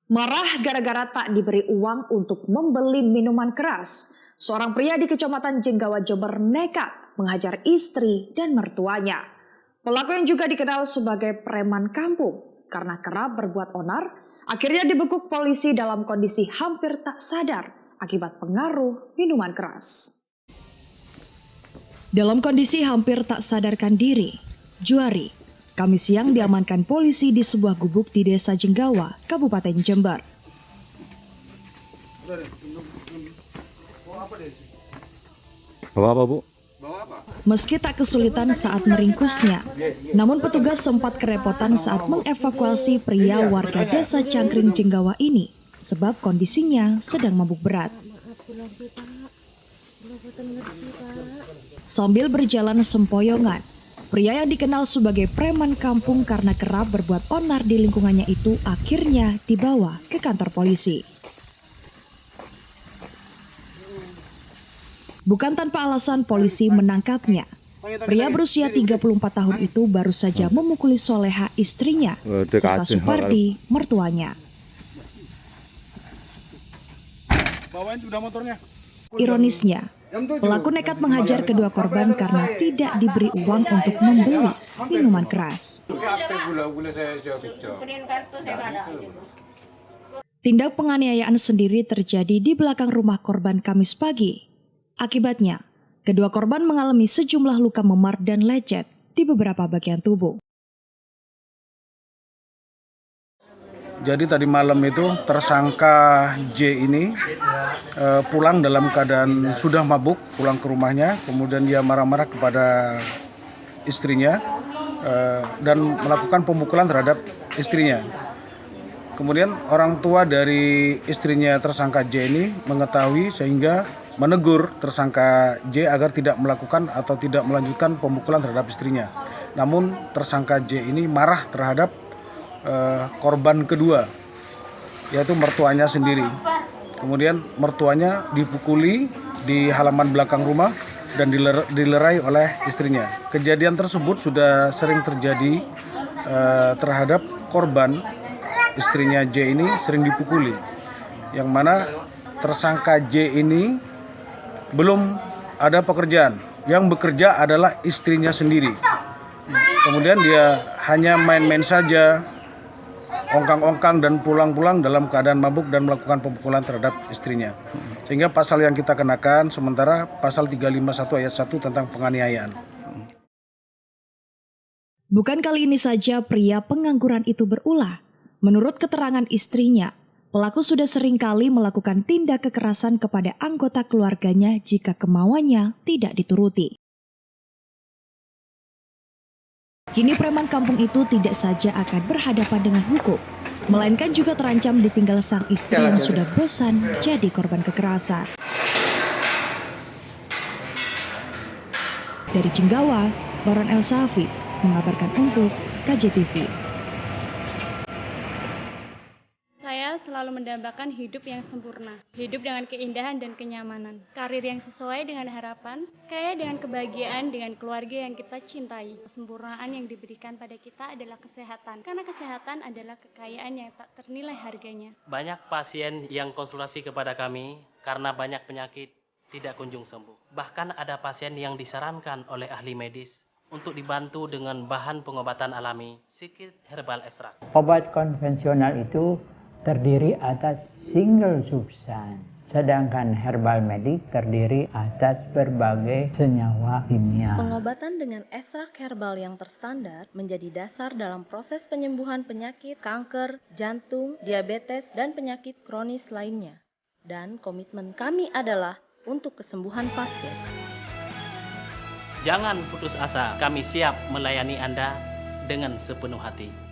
Marah gara-gara tak diberi uang untuk membeli minuman keras. Seorang pria di Kecamatan Jenggawa, Jember nekat menghajar istri dan mertuanya. Pelaku yang juga dikenal sebagai preman kampung karena kerap berbuat onar, akhirnya dibekuk polisi dalam kondisi hampir tak sadar akibat pengaruh minuman keras. Dalam kondisi hampir tak sadarkan diri, Juari Kamis siang diamankan polisi di sebuah gubuk di Desa Jenggawa, Kabupaten Jember. Bawa apa, Bu? Meski tak kesulitan saat meringkusnya, namun petugas sempat kerepotan saat mengevakuasi pria warga Desa Cangkring Jenggawa ini sebab kondisinya sedang mabuk berat. Sambil berjalan sempoyongan, pria yang dikenal sebagai preman kampung karena kerap berbuat onar di lingkungannya itu akhirnya dibawa ke kantor polisi. Bukan tanpa alasan polisi menangkapnya. Pria berusia 34 tahun itu baru saja memukuli Soleha istrinya serta Supardi mertuanya. Bawain sudah motornya. Ironisnya, pelaku nekat menghajar kedua korban karena tidak diberi uang untuk membeli minuman keras. Tindak penganiayaan sendiri terjadi di belakang rumah korban Kamis pagi. Akibatnya, kedua korban mengalami sejumlah luka memar dan lecet di beberapa bagian tubuh. Jadi tadi malam itu tersangka J ini pulang dalam keadaan sudah mabuk, pulang ke rumahnya, kemudian dia marah-marah kepada istrinya dan melakukan pemukulan terhadap istrinya. Kemudian orang tua dari istrinya tersangka J ini mengetahui sehingga menegur tersangka J agar tidak melakukan atau tidak melanjutkan pemukulan terhadap istrinya. Namun tersangka J ini marah terhadap korban kedua, yaitu mertuanya sendiri. Kemudian mertuanya dipukuli di halaman belakang rumah dan dilerai oleh istrinya. Kejadian tersebut sudah sering terjadi terhadap korban, istrinya J ini sering dipukuli. Yang mana tersangka J ini belum ada pekerjaan, yang bekerja adalah istrinya sendiri. Kemudian dia hanya main-main saja, ongkang-ongkang dan pulang-pulang dalam keadaan mabuk dan melakukan pemukulan terhadap istrinya. Sehingga pasal yang kita kenakan sementara pasal 351 ayat 1 tentang penganiayaan. Bukan kali ini saja pria pengangguran itu berulah. Menurut keterangan istrinya, pelaku sudah sering kali melakukan tindak kekerasan kepada anggota keluarganya jika kemauannya tidak dituruti. Kini preman kampung itu tidak saja akan berhadapan dengan hukum, melainkan juga terancam ditinggal sang istri yang sudah bosan jadi korban kekerasan. Dari Jenggawa, Baron El Safi mengabarkan untuk KJTV. Saya selalu mendambakan hidup yang sempurna, hidup dengan keindahan dan kenyamanan, karir yang sesuai dengan harapan, kaya dengan kebahagiaan dengan keluarga yang kita cintai. Kesempurnaan yang diberikan pada kita adalah kesehatan, karena kesehatan adalah kekayaan yang tak ternilai harganya. Banyak pasien yang konsultasi kepada kami karena banyak penyakit tidak kunjung sembuh. Bahkan ada pasien yang disarankan oleh ahli medis untuk dibantu dengan bahan pengobatan alami, Sikit Herbal Extract. Obat konvensional itu terdiri atas single substance, sedangkan herbal medik terdiri atas berbagai senyawa kimia. Pengobatan dengan ekstrak herbal yang terstandar menjadi dasar dalam proses penyembuhan penyakit kanker, jantung, diabetes, dan penyakit kronis lainnya. Dan komitmen kami adalah untuk kesembuhan pasien. Jangan putus asa, kami siap melayani Anda dengan sepenuh hati.